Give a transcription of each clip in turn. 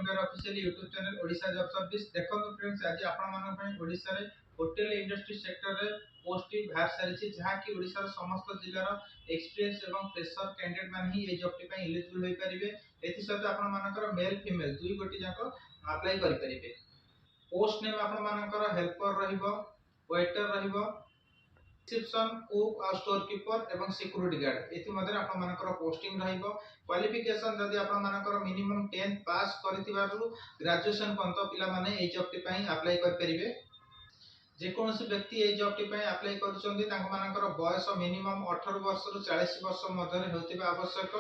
मेरा official YouTube channel Odisha job service. देखो friends, आज आपण मानन पई ओडिशा रे होटल इंडस्ट्री सेक्टर रे पोस्ट बाहर सारी जहाँ कि ओडिशा समस्त जिलार एक्सपीरियंस एवं फ्रेशर कैंडिडेट मान ही ए जॉब टी एलिजिबल होई परिबे। एथि सहित आपण मानकर मेल फीमेल दुई गोटी जाको अप्लाई करि परिबे। पोस्ट नेम आपण मानकर हेल्पर रहिबो, वेटर रहिबो, रिसेप्शन, कुक और स्टोर कीपर एवं सिक्योरिटी गार्ड एथि मध्ये आपण मानकर पोस्टिंग रहिबो। क्वालिफिकेशन जदि आपण मानकर मिनिमम 10th पास करथिबारु ग्रेजुएशन पंत पिला माने ए जॉब टी पई अप्लाई कर परिबे। जे कोनोसी व्यक्ति ए जॉब टी पई अप्लाई करूचंदी तांको मानकर बयस मिनिमम 18 वर्ष रु 40 वर्ष मध्ये हेउतिबा आवश्यक।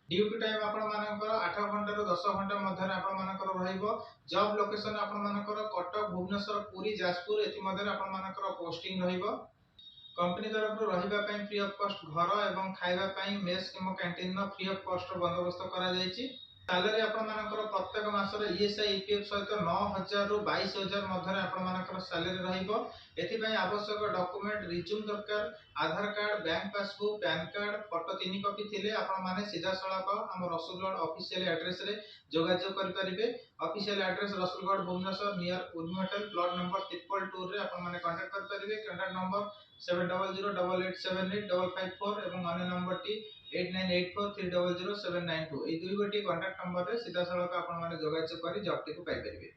ड्यूटी टाइम आपण मानकर 8 घंटा रु 10 घंटा मध्ये आपण मानकर रहिबो। जॉब लोकेशन आपण मानकर कटक, भुवनेश्वर, पुरी, जाजपुर एथि मध्ये आपण मानकर पोस्टिंग रहिबो। कंपनी तरफ रहिबा पई फ्री ऑफ कॉस्ट घर एवं खाइबा पई मेस किमो कैंटीन न फ्री ऑफ कॉस्ट बंदोबस्त करा जायछि। सैलरी आपण मानकर प्रत्येक मासर ईएसआई ईपीएफ सहित 9000 रु 22000 मध्ये आपण मानकर सैलरी रहिबो। एथि पई आवश्यक डॉक्यूमेंट रिज्यूम दरकार, Aadhaar card, bank passbook, pan card, photo 3 copy थिले आपण माने सीधा सळक हम रसूलगढ़ ऑफिशियल एड्रेस रे जोगाजोग करि परिबे। Official address Rasulgarh Bhubaneswar near Urmi hotel plot number 222 रे आपण माने कांटेक्ट कर परिबे। कांटेक्ट नंबर 7008887554 एवं अन्य नंबर टी 8984300792 ए दुई गोटी कांटेक्ट नंबर रे सीधा सळक आपण माने जोगाजोग करि जॉब टी को पाई परिबे।